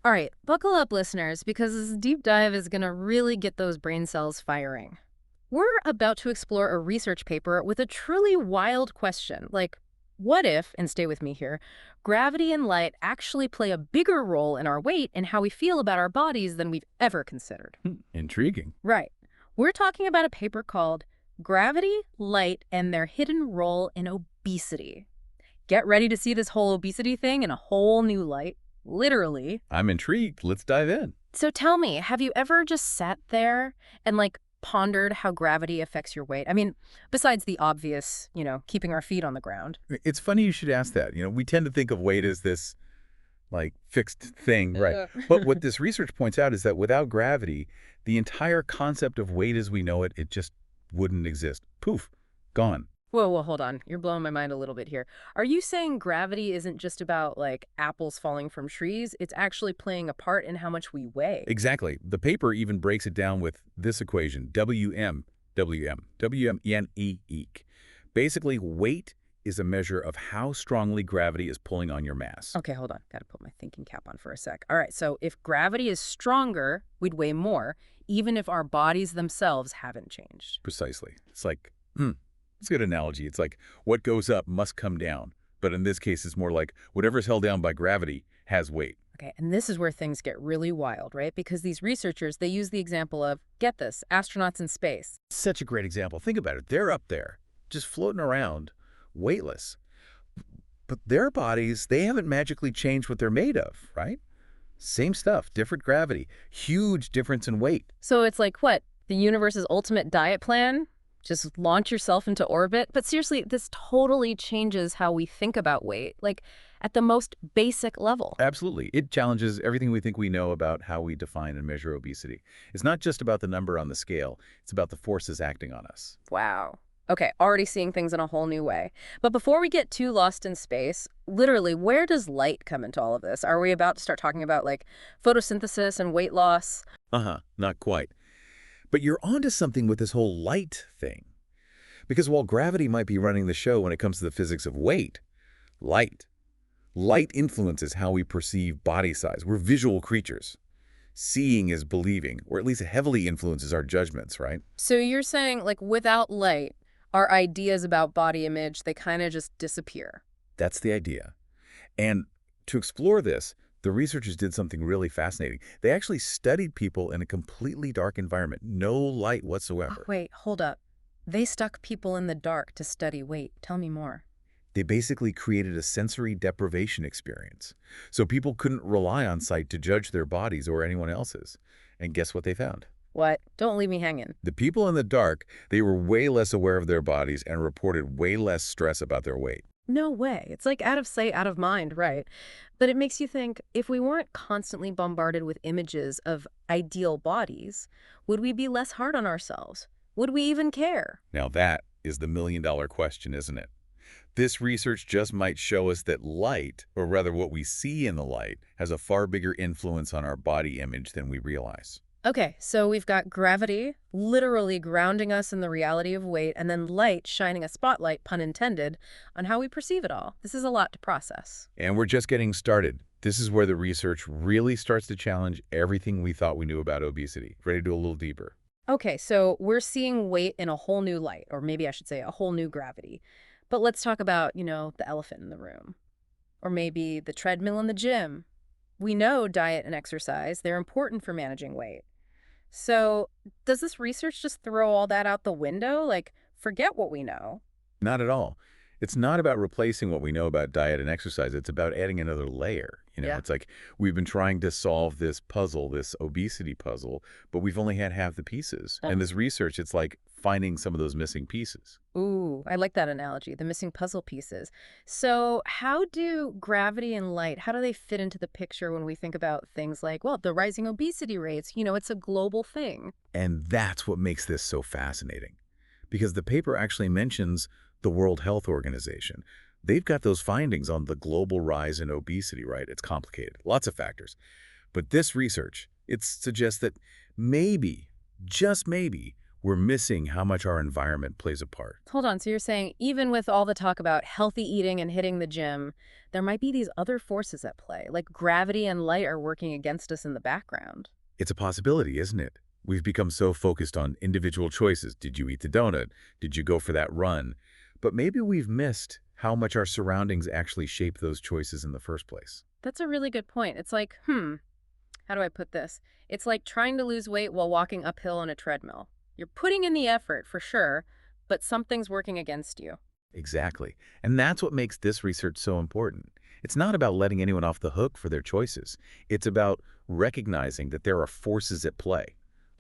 All right, buckle up, listeners, because this deep dive is going to really get those brain cells firing. We're about to explore a research paper with a truly wild question, like, what if, and stay with me here, gravity and light actually play a bigger role in our weight and how we feel about our bodies than we've ever considered? Intriguing. Right. We're talking about a paper called Gravity, Light, and Their Hidden Role in Obesity. Get ready to see this whole obesity thing in a whole new light, literally. I'm intrigued. Let's dive in. So tell me, have you ever just sat there and pondered how gravity affects your weight? I mean, besides the obvious, keeping our feet on the ground. It's funny you should ask that. We tend to think of weight as this, like, fixed thing, right? But what this research points out is that without gravity, the entire concept of weight as we know it, it just wouldn't exist. Poof, gone. Whoa, hold on. You're blowing my mind a little bit here. Are you saying gravity isn't just about, apples falling from trees? It's actually playing a part in how much we weigh. Exactly. The paper even breaks it down with this equation, WME eq. Basically, weight is a measure of how strongly gravity is pulling on your mass. Okay, hold on. Got to put my thinking cap on for a sec. All right, so if gravity is stronger, we'd weigh more, even if our bodies themselves haven't changed. Precisely. It's like, it's a good analogy. It's like what goes up must come down. But in this case, it's more like whatever's held down by gravity has weight. Okay, and this is where things get really wild, right? Because these researchers, they use the example of, get this, astronauts in space. Such a great example. Think about it. They're up there, just floating around, weightless. But their bodies, they haven't magically changed what they're made of, right? Same stuff, different gravity, huge difference in weight. So it's like, what, the universe's ultimate diet plan? Just launch yourself into orbit? But seriously, this totally changes how we think about weight, at the most basic level. Absolutely. It challenges everything we think we know about how we define and measure obesity. It's not just about the number on the scale. It's about the forces acting on us. Wow. Okay, already seeing things in a whole new way. But before we get too lost in space, literally, where does light come into all of this? Are we about to start talking about, photosynthesis and weight loss? Not quite. But you're onto something with this whole light thing. Because while gravity might be running the show when it comes to the physics of weight, light influences how we perceive body size. We're visual creatures. Seeing is believing, or at least heavily influences our judgments, right? So you're saying, without light, our ideas about body image, they kind of just disappear. That's the idea. And to explore this, the researchers did something really fascinating. They actually studied people in a completely dark environment, no light whatsoever. Wait, hold up. They stuck people in the dark to study weight. Tell me more. They basically created a sensory deprivation experience. So people couldn't rely on sight to judge their bodies or anyone else's. And guess what they found? What? Don't leave me hanging. The people in the dark, they were way less aware of their bodies and reported way less stress about their weight. No way. It's like out of sight, out of mind, right? But it makes you think, if we weren't constantly bombarded with images of ideal bodies, would we be less hard on ourselves? Would we even care? Now that is the million-dollar question, isn't it? This research just might show us that light, or rather what we see in the light, has a far bigger influence on our body image than we realize. Okay, so we've got gravity literally grounding us in the reality of weight, and then light shining a spotlight, pun intended, on how we perceive it all. This is a lot to process. And we're just getting started. This is where the research really starts to challenge everything we thought we knew about obesity. Ready to go a little deeper? Okay, so we're seeing weight in a whole new light, or maybe I should say a whole new gravity. But let's talk about, the elephant in the room. Or maybe the treadmill in the gym. We know diet and exercise, they're important for managing weight. So does this research just throw all that out the window? Forget what we know? Not at all. It's not about replacing what we know about diet and exercise. It's about adding another layer. Yeah. It's like we've been trying to solve this puzzle, this obesity puzzle, but we've only had half the pieces. And this research, it's like finding some of those missing pieces. Ooh, I like that analogy, the missing puzzle pieces. So how do gravity and light, how do they fit into the picture when we think about things like, well, the rising obesity rates? It's a global thing. And that's what makes this so fascinating. Because the paper actually mentions the World Health Organization. They've got those findings on the global rise in obesity, right? It's complicated, lots of factors. But this research, it suggests that maybe, just maybe, we're missing how much our environment plays a part. Hold on, so you're saying even with all the talk about healthy eating and hitting the gym, there might be these other forces at play, like gravity and light are working against us in the background. It's a possibility, isn't it? We've become so focused on individual choices. Did you eat the donut? Did you go for that run? But maybe we've missed how much our surroundings actually shape those choices in the first place. That's a really good point. It's like, how do I put this? It's like trying to lose weight while walking uphill on a treadmill. You're putting in the effort for sure, but something's working against you. Exactly. And that's what makes this research so important. It's not about letting anyone off the hook for their choices. It's about recognizing that there are forces at play,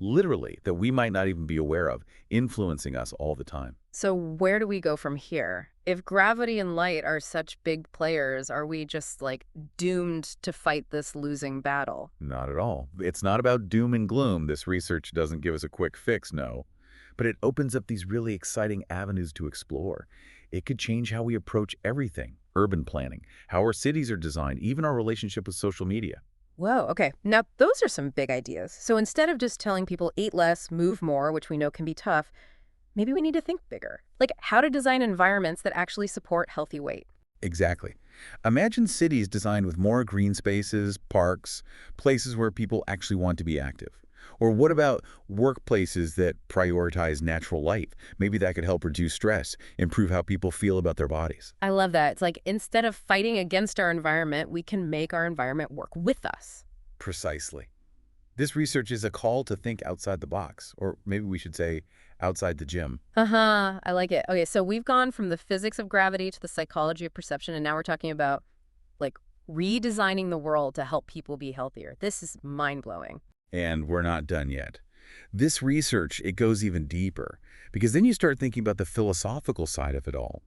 literally, that we might not even be aware of, influencing us all the time. So where do we go from here? If gravity and light are such big players, are we just like doomed to fight this losing battle? Not at all. It's not about doom and gloom. This research doesn't give us a quick fix, no. But it opens up these really exciting avenues to explore. It could change how we approach everything, urban planning, how our cities are designed, even our relationship with social media. Whoa, okay. Now, those are some big ideas. So instead of just telling people eat less, move more, which we know can be tough, maybe we need to think bigger. Like how to design environments that actually support healthy weight. Exactly. Imagine cities designed with more green spaces, parks, places where people actually want to be active. Or what about workplaces that prioritize natural light? Maybe that could help reduce stress, improve how people feel about their bodies. I love that. It's like instead of fighting against our environment, we can make our environment work with us. Precisely. This research is a call to think outside the box, or maybe we should say outside the gym. Uh-huh. I like it. Okay, so we've gone from the physics of gravity to the psychology of perception, and now we're talking about like redesigning the world to help people be healthier. This is mind-blowing. And we're not done yet. This research, it goes even deeper, because then you start thinking about the philosophical side of it all.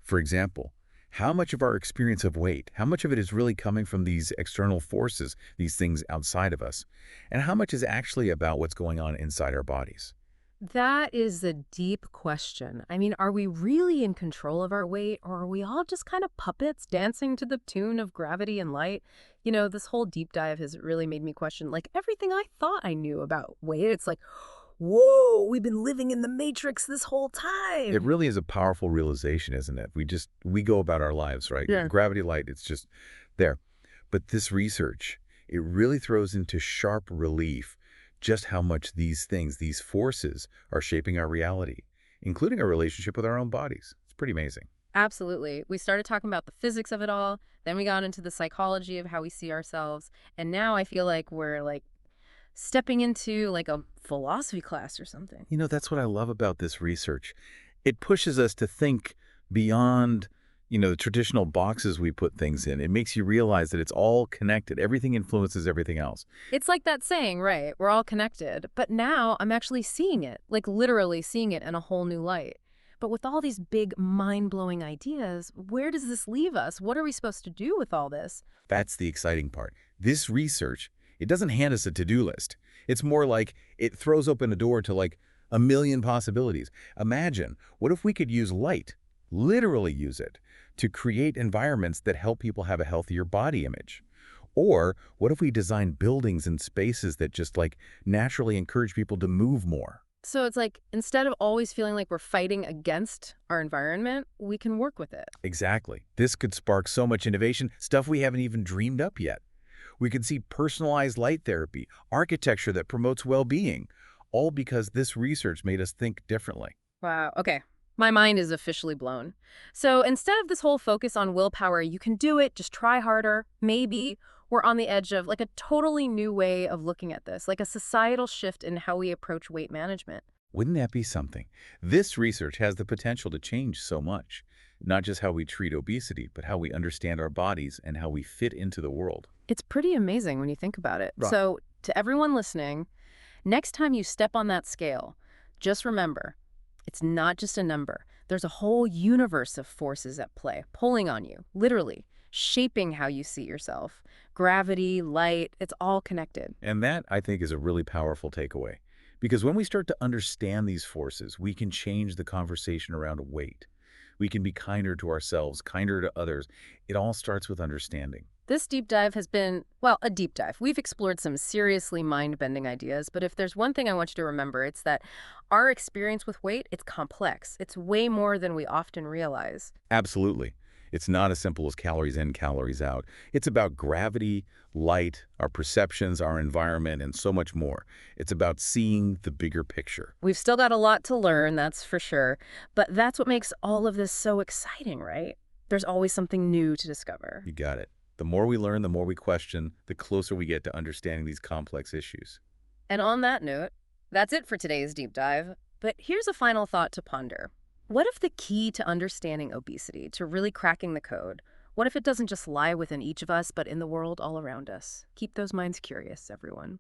For example, how much of our experience of weight, how much of it is really coming from these external forces, these things outside of us, and how much is actually about what's going on inside our bodies? That is a deep question. I mean, are we really in control of our weight, or are we all just kind of puppets dancing to the tune of gravity and light? You know, this whole deep dive has really made me question, like, everything I thought I knew about weight. It's like, whoa, we've been living in the Matrix this whole It time. really is a powerful realization, isn't it? We go about our lives, right? Yeah. Gravity, light, it's just there. But this research, it really throws into sharp relief just how much these things, these forces, are shaping our reality, including our relationship with our own bodies. It's pretty amazing. Absolutely. We started talking about the physics of it all, then we got into the psychology of how we see ourselves, and now I feel like we're like stepping into like a philosophy class or something. You know, that's what I love about this research. It pushes us to think beyond, the traditional boxes we put things in. It makes you realize that it's all connected. Everything influences everything else. It's like that saying, right? We're all connected. But now I'm actually seeing it, like literally seeing it in a whole new light. But with all these big, mind-blowing ideas, where does this leave us? What are we supposed to do with all this? That's the exciting part. This research, it doesn't hand us a to-do list. It's more like it throws open a door to like a million possibilities. Imagine, what if we could use light, literally use it, to create environments that help people have a healthier body image? Or what if we design buildings and spaces that just like naturally encourage people to move more? So it's like instead of always feeling like we're fighting against our environment, we can work with it. Exactly. This could spark so much innovation, stuff we haven't even dreamed up yet. We could see personalized light therapy, architecture that promotes well-being, all because this research made us think differently. Wow. Okay. My mind is officially blown. So instead of this whole focus on willpower, you can do it, just try harder, maybe we're on the edge of like a totally new way of looking at this, like a societal shift in how we approach weight management. Wouldn't that be something? This research has the potential to change so much, not just how we treat obesity, but how we understand our bodies and how we fit into the world. It's pretty amazing when you think about it. Right. So to everyone listening, next time you step on that scale, just remember, it's not just a number. There's a whole universe of forces at play, pulling on you, literally, shaping how you see yourself. Gravity, light, it's all connected. And that, I think, is a really powerful takeaway. Because when we start to understand these forces, we can change the conversation around weight. We can be kinder to ourselves, kinder to others. It all starts with understanding. This deep dive has been, well, a deep dive. We've explored some seriously mind-bending ideas, but if there's one thing I want you to remember, it's that our experience with weight, it's complex. It's way more than we often realize. Absolutely. It's not as simple as calories in, calories out. It's about gravity, light, our perceptions, our environment, and so much more. It's about seeing the bigger picture. We've still got a lot to learn, that's for sure, but that's what makes all of this so exciting, right? There's always something new to discover. You got it. The more we learn, the more we question, the closer we get to understanding these complex issues. And on that note, that's it for today's deep dive. But here's a final thought to ponder. What if the key to understanding obesity, to really cracking the code, what if it doesn't just lie within each of us, but in the world all around us? Keep those minds curious, everyone.